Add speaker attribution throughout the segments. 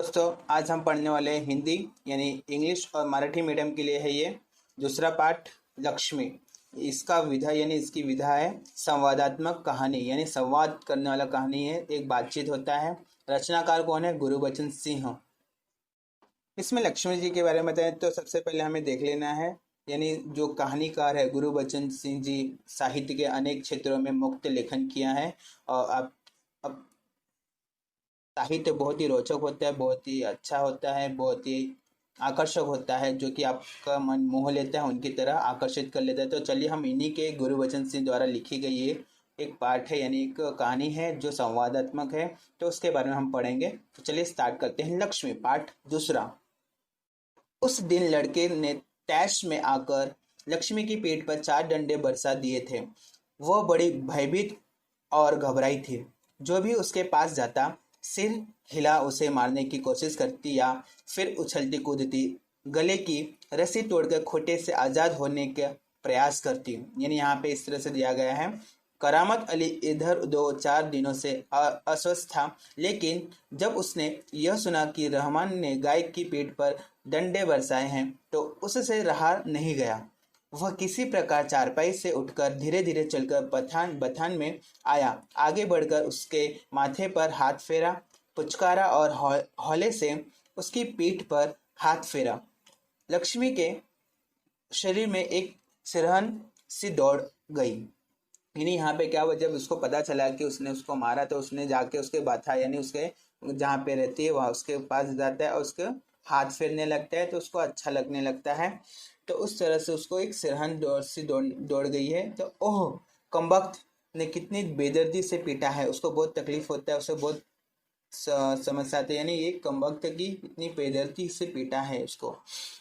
Speaker 1: दोस्तों, आज हम पढ़ने वाले हैं हिंदी यानी इंग्लिश और मराठी मीडियम के लिए है ये दूसरा पाठ लक्ष्मी। इसका विधा यानी इसकी विधा है संवादात्मक कहानी यानी संवाद करने वाला कहानी है, एक बातचीत होता है। रचनाकार कौन है? गुरुबचन सिंह। इसमें लक्ष्मी जी के बारे में बताएं तो सबसे पहले हमें देख लेना है यानी जो कहानीकार है गुरुबचन सिंह जी, साहित्य के अनेक क्षेत्रों में मुक्त लेखन किया है। और अब साहित्य बहुत ही रोचक होता है, बहुत ही अच्छा होता है, बहुत ही आकर्षक होता है, जो कि आपका मन मोह लेता है, उनकी तरह आकर्षित कर लेता है। तो चलिए हम इन्हीं के गुरुबचन सिंह द्वारा लिखी गई ये एक पाठ है यानी एक कहानी है जो संवादात्मक है, तो उसके बारे में हम पढ़ेंगे। तो चलिए स्टार्ट करते हैं। लक्ष्मी, पाठ दूसरा। उस दिन लड़के ने तैश में आकर लक्ष्मी की पीठ पर 4 डंडे बरसा दिए थे। वह बड़ी भयभीत और घबराई थी। जो भी उसके पास जाता सिर हिला उसे मारने की कोशिश करती या फिर उछलती कूदती गले की रस्सी तोड़कर खोटे से आज़ाद होने का प्रयास करती। यानी यहाँ पे इस तरह से दिया गया है। करामत अली इधर 2-4 दिनों से अस्वस्थ था, लेकिन जब उसने यह सुना कि रहमान ने गाय की पीठ पर डंडे बरसाए हैं तो उससे रहा नहीं गया। वह किसी प्रकार चारपाई से उठकर धीरे धीरे चलकर बथान में आया। आगे बढ़कर उसके माथे पर हाथ फेरा, पुचकारा और हौले से उसकी पीठ पर हाथ फेरा। लक्ष्मी के शरीर में एक सिरहन सी दौड़ गई। यानी यहाँ पे क्या हुआ, जब उसको पता चला कि उसने उसको मारा तो उसने जाके उसके बाथा यानी उसके जहाँ पे रहती है वहाँ उसके पास जाता है और उसके हाथ फेरने लगता है, तो उसको अच्छा लगने लगता है। तो उस तरह से उसको एक सिरहन दौड़ गई है। तो ओह, कमबख्त ने कितनी बेदर्दी से पीटा है। उसको बहुत तकलीफ होता है, उसे बहुत समस्या आती है। यानी ये कमबख्त की इतनी बेदर्दी से पीटा है उसको।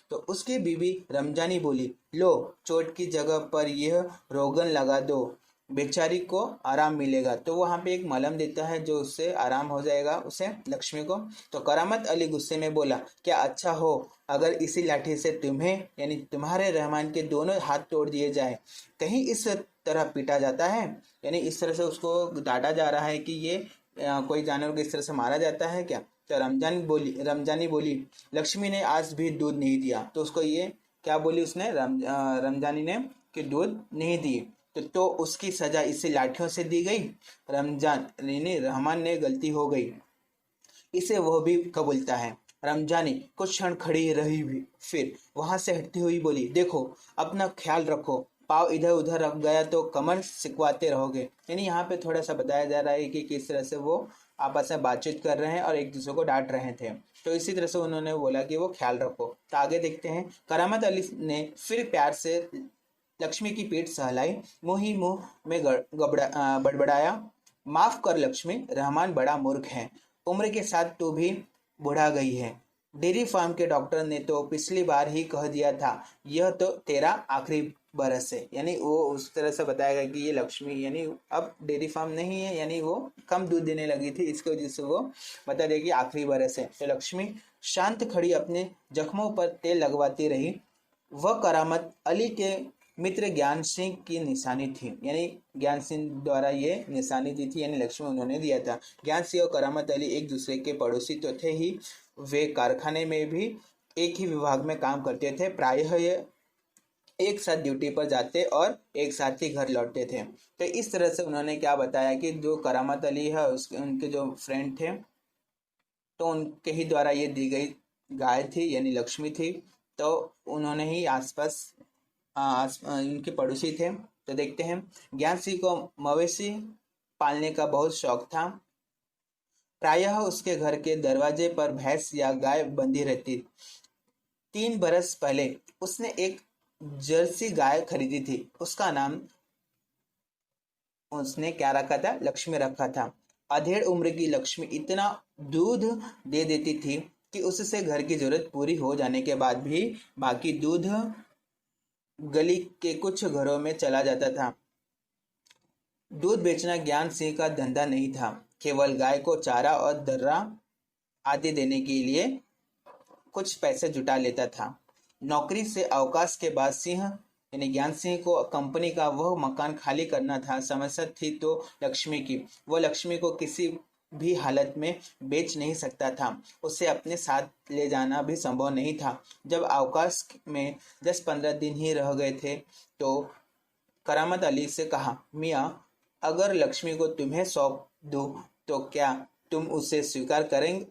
Speaker 1: तो उसकी बीवी रमजानी बोली, लो चोट की जगह पर यह रोगन लगा दो, बेचारी को आराम मिलेगा। तो वहाँ पे एक मलहम देता है जो उससे आराम हो जाएगा उसे, लक्ष्मी को। तो करामत अली गुस्से में बोला, क्या अच्छा हो अगर इसी लाठी से तुम्हें यानी तुम्हारे रहमान के दोनों हाथ तोड़ दिए जाए? कहीं इस तरह पीटा जाता है? यानी इस तरह से उसको डांटा जा रहा है कि ये कोई जानवर को इस तरह से मारा जाता है क्या? तो रमजानी बोली, लक्ष्मी ने आज भी दूध नहीं दिया। तो उसको ये क्या बोली उसने, रमजानी ने, कि दूध नहीं दी तो उसकी सजा इसे लाठियों से दी गई। रहमान ने गलती हो गई, इसे वह भी कबूलता है। रमजानी कुछ क्षण खड़ी रही, भी फिर वहां से हटती हुई बोली, देखो अपना ख्याल रखो, पाव इधर उधर रख गया तो कमर सिकवाते रहोगे। यानी यहाँ पे थोड़ा सा बताया जा रहा है कि किस तरह से वो आपस में बातचीत कर रहे हैं और एक दूसरे को डांट रहे थे। तो इसी तरह से उन्होंने बोला कि वो ख्याल रखो। तो आगे देखते हैं। करामत अली ने फिर प्यार से लक्ष्मी की पीठ सहलाई, मुंह ही मुंह में बड़बड़ाया, माफ कर लक्ष्मी, रहमान बड़ा मूर्ख है, उम्र के साथ तू भी बुढ़ा गई है। डेयरी फार्म के डॉक्टर ने तो पिछली बार ही कह दिया था यह तो तेरा आखिरी बरस है। यानी वो उस तरह से बताएगा कि ये लक्ष्मी यानी अब डेयरी फार्म नहीं है, यानी वो कम दूध देने लगी थी, इसकी वजह से वो बता देगी आखिरी बरस है। तो लक्ष्मी शांत खड़ी अपने जख्मों पर तेल लगवाती रही। वह करामत अली के मित्र ज्ञान सिंह की निशानी थी। यानी ज्ञान सिंह द्वारा ये निशानी दी थी, यानी लक्ष्मी उन्होंने दिया था। ज्ञान सिंह और करामत अली एक दूसरे के पड़ोसी तो थे ही, वे कारखाने में भी एक ही विभाग में काम करते थे। प्रायः ये एक साथ ड्यूटी पर जाते और एक साथ ही घर लौटते थे। तो इस तरह से उन्होंने क्या बताया कि जो करामत अली है उनके जो फ्रेंड थे, तो उनके ही द्वारा ये दी गई गाय थी यानी लक्ष्मी थी। तो उन्होंने ही आसपास इनके पड़ोसी थे। तो देखते हैं। ज्ञान सिंह को मवेशी पालने का बहुत शौक था। प्रायः उसके घर के दरवाजे पर भैंस या गाय बंधी रहती। 3 बरस पहले उसने एक जर्सी गाय खरीदी थी। उसका नाम उसने क्या रखा था? लक्ष्मी रखा था। अधेड़ उम्र की लक्ष्मी इतना दूध दे देती थी कि उससे घर की जरूरत पूरी हो जाने के बाद भी बाकी दूध गली के कुछ घरों में चला जाता था। दूध बेचना ज्ञान सिंह का धंधा नहीं था, केवल गाय को चारा और दर्रा आदि देने के लिए कुछ पैसे जुटा लेता था। नौकरी से अवकाश के बाद सिंह यानी ज्ञान सिंह को कंपनी का वह मकान खाली करना था। समस्या थी तो लक्ष्मी की। वो लक्ष्मी को किसी भी हालत में बेच नहीं सकता था। उसे अपने साथ ले जाना भी संभव नहीं था। जब अवकाश में 10-15 दिन ही रह गए थे तो करामत अली से कहा, मियाँ, अगर लक्ष्मी को तुम्हें सौंप दूं तो क्या तुम उसे स्वीकार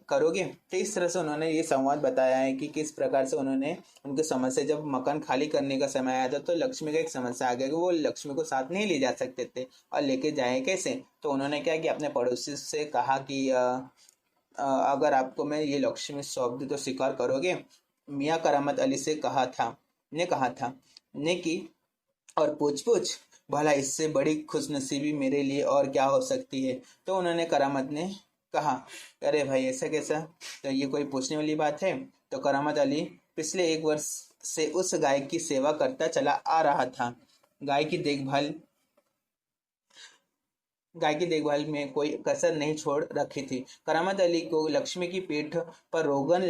Speaker 1: करोगे? तो इस तरह से उन्होंने ये संवाद बताया है कि किस प्रकार से उन्होंने उनकी समस्या, जब मकान खाली करने का समय आया था तो लक्ष्मी का एक समस्या आ गया कि वो लक्ष्मी को साथ नहीं ले जा सकते थे और लेके जाए कैसे। तो उन्होंने क्या कि अपने पड़ोसी से कहा कि अगर आपको मैं ये लक्ष्मी सौंप दूं तो स्वीकार करोगे? मियाँ करामत अली से कहा था ने कि और पूछ पूछ, भला इससे बड़ी खुशनसीबी मेरे लिए और क्या हो सकती है। तो उन्होंने करामत ने कहा, अरे भाई ऐसा कैसा, तो ये कोई पूछने वाली बात है। तो करामत अली पिछले 1 वर्ष से उस गाय की सेवा करता चला आ रहा था। गाय की देखभाल में कोई कसर नहीं छोड़ रखी थी। करामत अली को लक्ष्मी की पीठ पर रोगन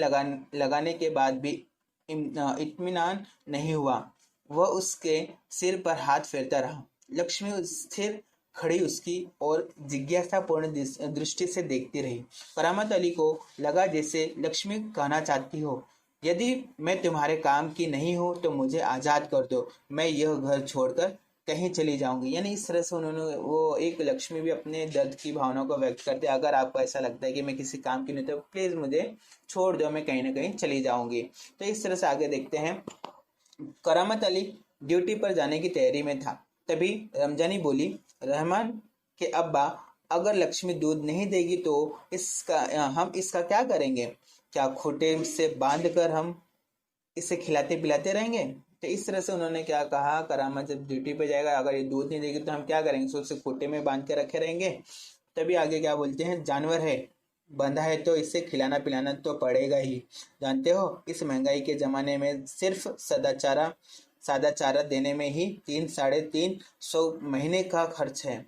Speaker 1: लगाने के बाद भी इत्मीनान नहीं हुआ। वह उसके सिर पर हाथ फेरता रहा। लक्ष्मी स्थिर खड़ी उसकी और जिज्ञासापूर्ण दृष्टि से देखती रही। करामत अली को लगा जैसे लक्ष्मी कहना चाहती हो, यदि मैं तुम्हारे काम की नहीं हूँ तो मुझे आज़ाद कर दो, मैं यह घर छोड़कर कहीं चली जाऊंगी। यानी इस तरह से उन्होंने, वो एक लक्ष्मी भी अपने दर्द की भावना को व्यक्त करते, अगर आपको ऐसा लगता है कि मैं किसी काम की नहीं तो प्लीज़ मुझे छोड़ दो, मैं कहीं ना कहीं चली जाऊंगी। तो इस तरह से आगे देखते हैं। करामत अली ड्यूटी पर जाने की तैयारी में था, तभी रमजानी बोली, रहमान के अब्बा, अगर लक्ष्मी दूध नहीं देगी तो हम इसका क्या करेंगे? क्या खूंटे से बांध कर हम इसे खिलाते पिलाते रहेंगे? तो इस तरह से उन्होंने क्या कहा, करामत जब ड्यूटी पे जाएगा, अगर ये दूध नहीं देगी तो हम क्या करेंगे? उसे खूंटे में बांध के रखे रहेंगे। तभी आगे क्या बोलते हैं, जानवर है, बंधा है तो इसे खिलाना पिलाना तो पड़ेगा ही। जानते हो, इस महंगाई के जमाने में सिर्फ सादा चारा देने में ही 300-350 महीने का खर्च है,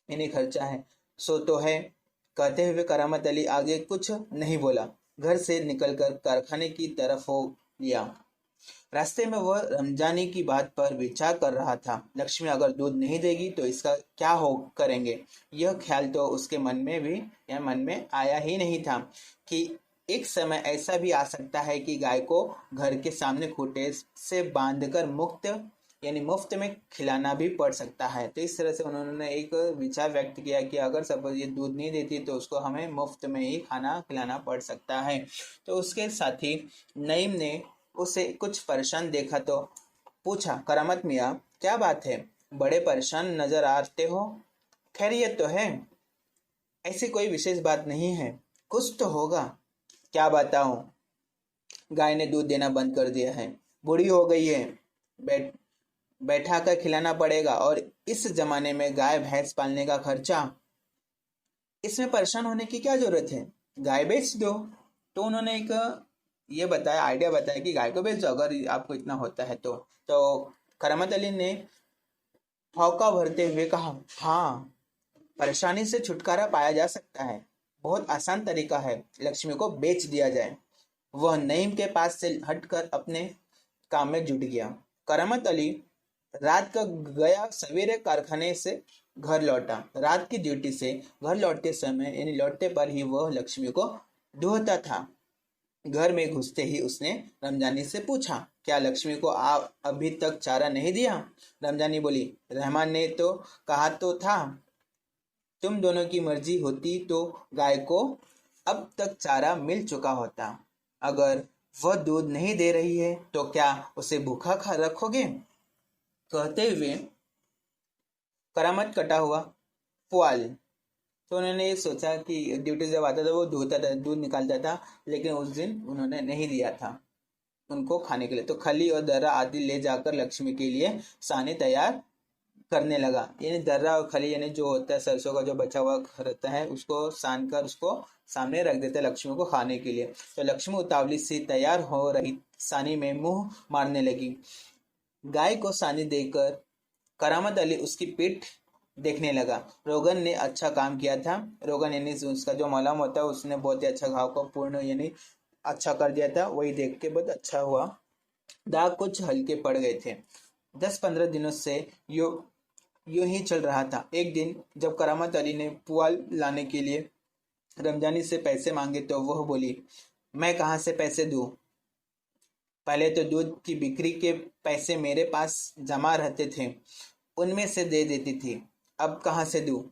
Speaker 1: यानी खर्चा है। सो तो है। कहते हुए करामत अली आगे कुछ नहीं बोला, घर से निकलकर कारखाने की तरफ हो लिया। रास्ते में वह रमजानी की बात पर विचार कर रहा था। लक्ष्मी अगर दूध नहीं देगी तो इसका क्या हो करेंगे? यह ख्याल तो उसके मन में आया ही नहीं था कि एक समय ऐसा भी आ सकता है कि गाय को घर के सामने खूंटे से बांधकर मुफ्त में खिलाना भी पड़ सकता है। तो इस तरह से उन्होंने एक विचार व्यक्त किया कि अगर सपोज ये दूध नहीं देती तो उसको हमें मुफ्त में ही खाना खिलाना पड़ सकता है। तो उसके साथी नईम ने उसे कुछ परेशान देखा तो पूछा, करामत मियाँ, क्या बात है, बड़े परेशान नजर आते हो? खैरियत तो है? ऐसी कोई विशेष बात नहीं है, कुछ तो होगा। क्या बताऊं, गाय ने दूध देना बंद कर दिया है, बूढ़ी हो गई है, बैठ बैठा कर खिलाना पड़ेगा, और इस जमाने में गाय भैंस पालने का खर्चा, इसमें परेशान होने की क्या जरूरत है, गाय बेच दो। तो उन्होंने एक आइडिया बताया कि गाय को बेच दो अगर आपको इतना होता है तो करामत अली ने हौका भरते हुए कहा, हाँ, परेशानी से छुटकारा पाया जा सकता है, बहुत आसान तरीका है, लक्ष्मी को बेच दिया जाए। वह नईम के पास से हटकर अपने काम में जुट गया। करामत अली रात का गया, सवेरे कारखाने से घर लौटा। रात की ड्यूटी से घर लौटते समय, यानी लौटते पर ही वह लक्ष्मी को ढूंढता था। घर में घुसते ही उसने रमजानी से पूछा, क्या लक्ष्मी को आप अभी तक चारा नहीं दिया? रमजानी बोली, रहमान ने तो कहा तो था, तुम दोनों की मर्जी होती तो गाय को अब तक चारा मिल चुका होता। अगर वह दूध नहीं दे रही है तो क्या उसे भूखा खा रखोगे? कहते हुए करामत कटा हुआ पुआल। तो उन्होंने ये सोचा कि ड्यूटी जब आता था वो धोता था, दूध निकालता था, लेकिन उस दिन उन्होंने नहीं दिया था उनको खाने के लिए। तो खली और दर्रा आदि ले जाकर लक्ष्मी के लिए सानी तैयार करने लगा। यानी दर्रा और खली, यानी जो होता है सरसों का जो बचा हुआ रहता है, उसको सान कर उसको सामने रख देते लक्ष्मी को खाने के लिए। तो लक्ष्मी उतावली सी तैयार हो रही सानी में मुंह मारने लगी। गाय को सानी देकर करामत अली उसकी पीठ देखने लगा। रोगन ने अच्छा काम किया था। रोगन यानी उसका जो मलहम होता है, उसने बहुत ही अच्छा घाव को पूर्ण यानी अच्छा कर दिया था। वही देख के बहुत अच्छा हुआ। दाग कुछ हल्के पड़ गए थे। 10-15 दिनों से यूं ही चल रहा था। एक दिन जब करामत अली ने पुआल लाने के लिए रमजानी से पैसे मांगे तो वह बोली, मैं कहाँ से पैसे दूँ? पहले तो दूध की बिक्री के पैसे मेरे पास जमा रहते थे, उनमें से दे देती थी। अब कहाँ से दूँ?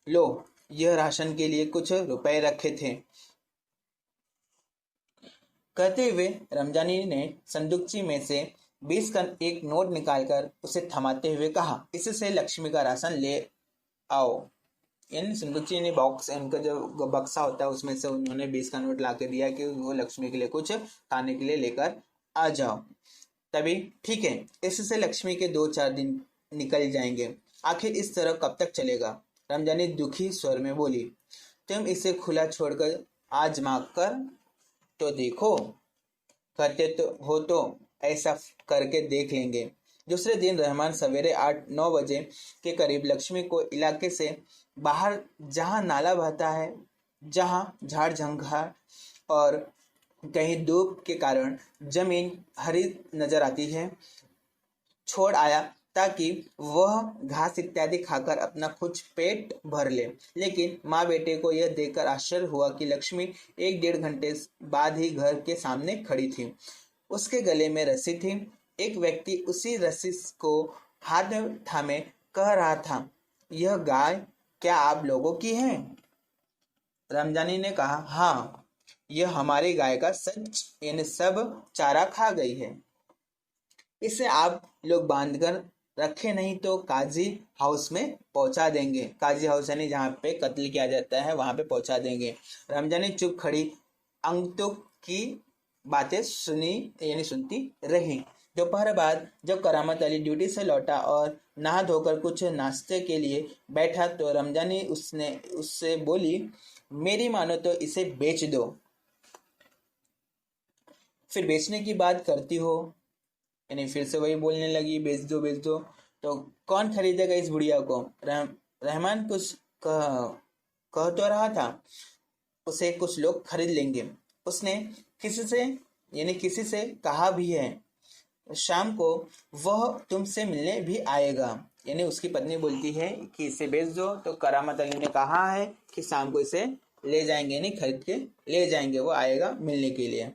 Speaker 1: लो, यह राशन के लिए कुछ रुपए रखे थे। कहते हुए रमजानी ने संदूकची में से 20 का एक नोट निकालकर उसे थमाते हुए कहा, इससे लक्ष्मी का राशन ले आओ। इन संदूकची ने बॉक्स, इनका जो बक्सा होता है उसमें से उन्होंने 20 का नोट ला के दिया कि वो लक्ष्मी के लिए कुछ खाने के लिए लेकर आ जाओ। तभी ठीक है, इससे लक्ष्मी के 2-4 दिन निकल जाएंगे। आखिर इस तरह कब तक चलेगा? रमजानी दुखी स्वर में बोली, तुम इसे खुला छोड़कर आजमा कर तो देखो, करते तो ऐसा करके देख लेंगे। दूसरे दिन रहमान सवेरे 8-9 बजे के करीब लक्ष्मी को इलाके से बाहर, जहां नाला बहता है, जहां झाड़ झंखाड़ और कहीं धूप के कारण जमीन हरी नजर आती है, छोड़ आया ताकि वह घास इत्यादि खाकर अपना कुछ पेट भर ले। लेकिन माँ बेटे को यह देखकर आश्चर्य हुआ कि लक्ष्मी 1-1.5 घंटे बाद ही घर के सामने खड़ी थी। उसके गले में रस्सी थी। एक व्यक्ति उसी रस्सी को हाथ में थामे कह रहा था, यह गाय क्या आप लोगों की है? रमजानी ने कहा, हाँ, यह हमारी गाय का सच, इन सब चारा खा गई है। इसे आप लोग बांधकर रखे नहीं तो काजी हाउस में पहुंचा देंगे। काजी हाउस यानी जहाँ पे कत्ल किया जाता है, वहां पे पहुंचा देंगे। रमजानी चुप खड़ी अंगतुक की बातें सुनती रही। दोपहर बाद जब करामत अली ड्यूटी से लौटा और नहा धोकर कुछ नाश्ते के लिए बैठा तो रमजानी उससे बोली, मेरी मानो तो इसे बेच दो। फिर बेचने की बात करती हो? यानी फिर से वही बोलने लगी, बेच दो बेच दो। तो कौन खरीदेगा इस बुढ़िया को? रहमान कुछ कह तो रहा था, उसे कुछ लोग खरीद लेंगे। उसने किसी से कहा भी है, शाम को वह तुमसे मिलने भी आएगा। यानी उसकी पत्नी बोलती है कि इसे बेच दो, तो करामत अली ने कहा है कि शाम को इसे ले जाएंगे, नहीं खरीद के ले जाएंगे, वो आएगा मिलने के लिए।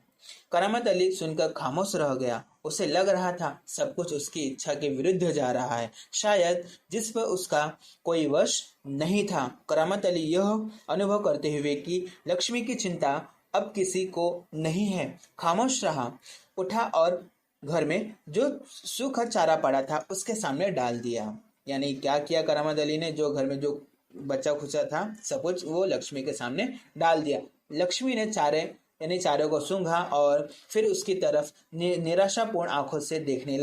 Speaker 1: करामत अली सुनकर खामोश रह गया। उसे लग रहा था सब कुछ उसकी इच्छा के विरुद्ध जा रहा है, शायद जिस पर उसका कोई वश नहीं था। करामत अली यह अनुभव करते हुए कि लक्ष्मी की चिंता अब किसी को नहीं है, खामोश रहा। उठा और घर में जो सूखा चारा पड़ा था उसके सामने डाल दिया। यानी क्या किया करामत अली ने? जो घर में जो बच्चा खुचा था सब कुछ वो लक्ष्मी के सामने डाल दिया। लक्ष्मी ने चारे को सूंघा और फिर उसकी तरफ निराशापूर्ण आंखों से देखने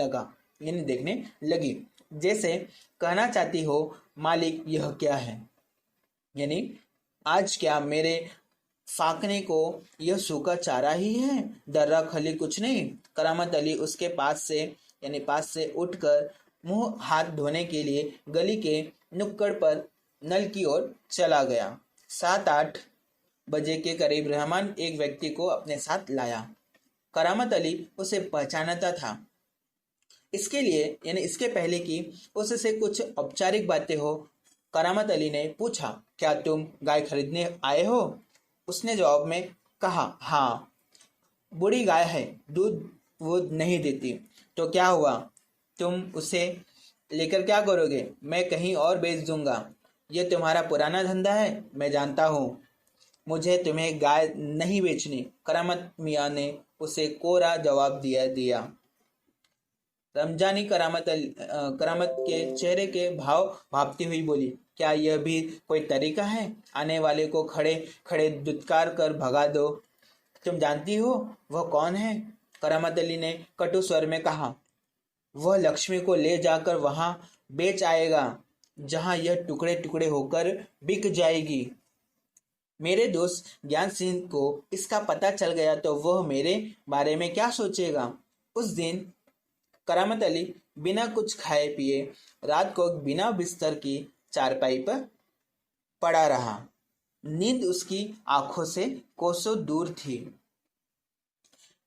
Speaker 1: लगी, जैसे कहना चाहती हो, मालिक यह क्या है? यानी आज क्या मेरे फाकने को यह सूखा चारा ही है, दर्रा खली कुछ नहीं। करामत अली उसके पास से उठकर मुंह हाथ धोने के लिए गली के नुक्कड़ पर नल की ओर चला गया। 7-8 बजे के करीब रहमान एक व्यक्ति को अपने साथ लाया। करामत अली उसे पहचानता था। इसके पहले कि उससे कुछ औपचारिक बातें हो, करामत अली ने पूछा, क्या तुम गाय खरीदने आए हो? उसने जवाब में कहा, हाँ, बूढ़ी गाय है, दूध वो नहीं देती। तो क्या हुआ? तुम उसे लेकर क्या करोगे? मैं कहीं और बेच दूंगा। यह तुम्हारा पुराना धंधा है, मैं जानता हूँ। मुझे तुम्हें गाय नहीं बेचनी। करामत मियाँ ने उसे कोरा जवाब दिया। रमजानी करामत के चेहरे के भाव भापती हुई बोली, क्या यह भी कोई तरीका है? आने वाले को खड़े खड़े दुत्कार कर भगा दो। तुम जानती हो वह कौन है? करामत अली ने कटु स्वर में कहा, वह लक्ष्मी को ले जाकर वहां बेच आएगा जहां यह टुकड़े टुकड़े होकर बिक जाएगी। मेरे दोस्त ज्ञान सिंह को इसका पता चल गया तो वह मेरे बारे में क्या सोचेगा? उस दिन करामत अली बिना कुछ खाए पिए रात को बिना बिस्तर की चारपाई पर पड़ा रहा। नींद उसकी आंखों से कोसों दूर थी।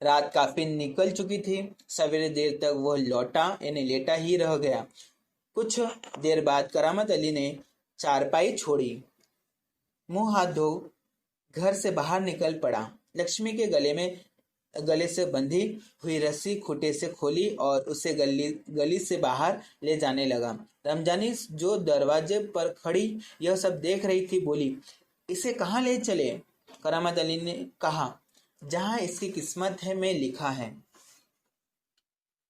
Speaker 1: रात काफी निकल चुकी थी। सवेरे देर तक वह लेटा ही रह गया। कुछ देर बाद करामत अली ने चारपाई छोड़ी, मुंह हाथ धो घर से बाहर निकल पड़ा। लक्ष्मी के गले से बंधी हुई रस्सी खूंटे से खोली और उसे गली से बाहर ले जाने लगा। रमजानी जो दरवाजे पर खड़ी यह सब देख रही थी बोली, इसे कहाँ ले चले? करामत अली ने कहा, जहाँ इसकी किस्मत है में लिखा है।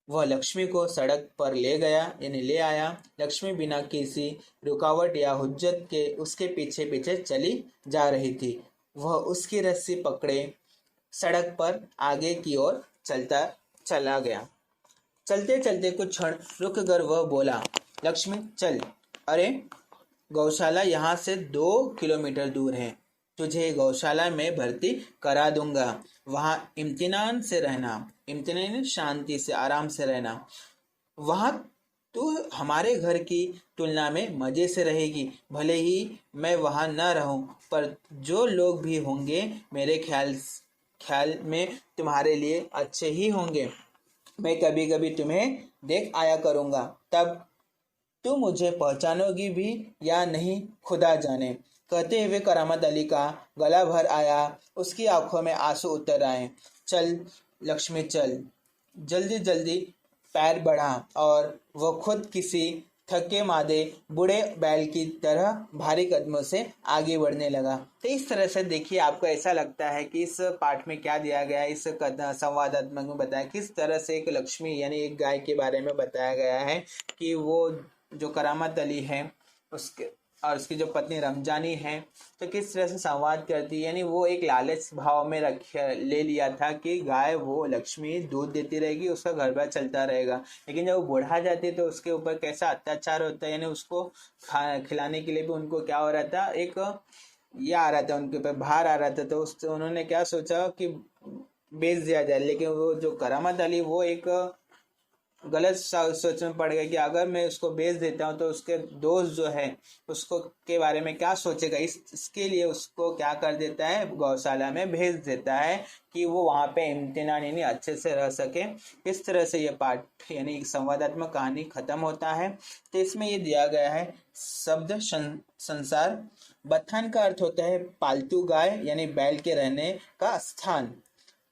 Speaker 1: वह लक्ष्मी को सड़क पर ले गया यानी ले आया। लक्ष्मी बिना किसी रुकावट या हुज्जत के उसके पीछे पीछे चली जा रही थी। वह उसकी रस्सी पकड़े सड़क पर आगे की ओर चलता चला गया। चलते चलते कुछ क्षण रुक कर वह बोला, लक्ष्मी चल। अरे, गौशाला यहाँ से 2 किलोमीटर दूर है। तुझे गौशाला में भर्ती करा दूंगा। वहाँ इम्तिनान से रहना, इम्तिनान शांति से आराम से रहना। वहाँ तू हमारे घर की तुलना में मजे से रहेगी। भले ही मैं वहाँ न रहूं, पर जो लोग भी होंगे मेरे ख्याल में तुम्हारे लिए अच्छे ही होंगे। मैं कभी कभी तुम्हें देख आया करूँगा, तब तुम मुझे पहचानोगी भी या नहीं खुदा जाने। कहते हुए करामत अली का गला भर आया, उसकी आंखों में आंसू उतर आए। चल लक्ष्मी चल। जल्दी जल्दी पैर बढ़ा और वह खुद किसी थके मादे बूढ़े बैल की तरह भारी कदमों से आगे बढ़ने लगा। तो इस तरह से देखिए, आपको ऐसा लगता है कि इस पाठ में क्या दिया गया है, इस संवादात्मक में बताया किस तरह से एक लक्ष्मी यानी एक गाय के बारे में बताया गया है कि वो जो करामत अली है उसके और उसकी जो पत्नी रमजानी है, तो किस तरह से संवाद करती है। यानी वो एक लालच भाव में ले लिया था कि गाय वो लक्ष्मी दूध देती रहेगी, उसका घर बार चलता रहेगा। लेकिन जब वो बूढ़ा जाती है तो उसके ऊपर कैसा अत्याचार होता है। यानी उसको खिलाने के लिए भी उनको क्या हो रहा था, एक ये आ रहा था, उनके ऊपर भार आ रहा था। तो उन्होंने क्या सोचा कि बेच दिया जाए। लेकिन वो जो करामत अली वो एक गलत सोच में पड़ गया कि अगर मैं उसको बेच देता हूँ तो उसके दोस्त जो है उसको के बारे में क्या सोचेगा। इसके लिए उसको क्या कर देता है, गौशाला में भेज देता है कि वो वहाँ पे इम्तिनान यानी अच्छे से रह सके। इस तरह से ये पाठ यानी संवादात्मक कहानी खत्म होता है। तो इसमें ये दिया गया है शब्द संसार। बथान का अर्थ होता है पालतू गाय यानी बैल के रहने का स्थान।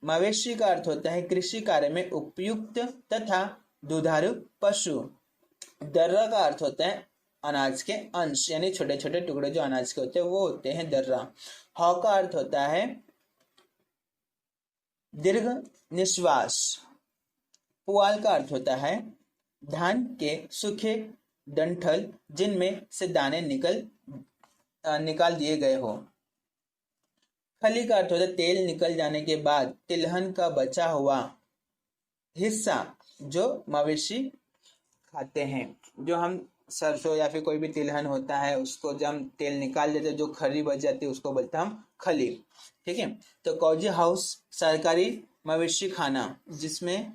Speaker 1: मवेशी का अर्थ होता है कृषि कार्य में उपयुक्त तथा दुधारू पशु। दर्रा का अर्थ होता है अनाज के अंश यानी छोटे छोटे टुकड़े जो अनाज के होते हैं वो होते हैं दर्रा। हौ का अर्थ होता है दीर्घ निश्वास। पुआल का अर्थ होता है धान के सूखे डंठल जिनमें से दाने निकाल दिए गए हो। खली का अर्थ होता है तेल निकल जाने के बाद तिलहन का बचा हुआ हिस्सा जो मवेशी खाते हैं। जो हम सरसों या फिर कोई भी तिलहन होता है उसको जब हम तेल निकाल देते जो खरी बच जाती है उसको बोलते हैं हम खली। ठीक है। तो कौजी हाउस सरकारी मवेशी खाना जिसमें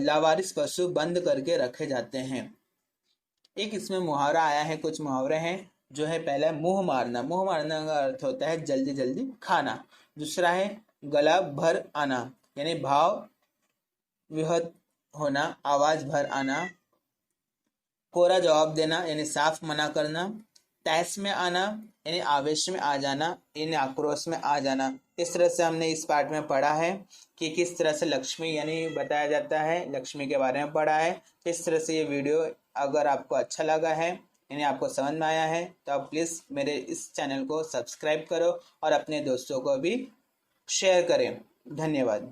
Speaker 1: लावारिस पशु बंद करके रखे जाते हैं। एक इसमें मुहावरा आया है, कुछ मुहावरे हैं जो है पहला मुंह मारना। मुंह मारना का अर्थ होता है जल्दी जल्दी खाना। दूसरा है गला भर आना यानी भाव विहत होना, आवाज भर आना। कोरा जवाब देना यानी साफ मना करना। तैस में आना यानी आवेश में आ जाना यानी आक्रोश में आ जाना। इस तरह से हमने इस पाठ में पढ़ा है कि किस तरह से लक्ष्मी यानी बताया जाता है, लक्ष्मी के बारे में पढ़ा है। इस तरह से ये वीडियो अगर आपको अच्छा लगा है यानी आपको समझ में आया है तो आप प्लीज़ मेरे इस चैनल को सब्सक्राइब करो और अपने दोस्तों को भी शेयर करें। धन्यवाद।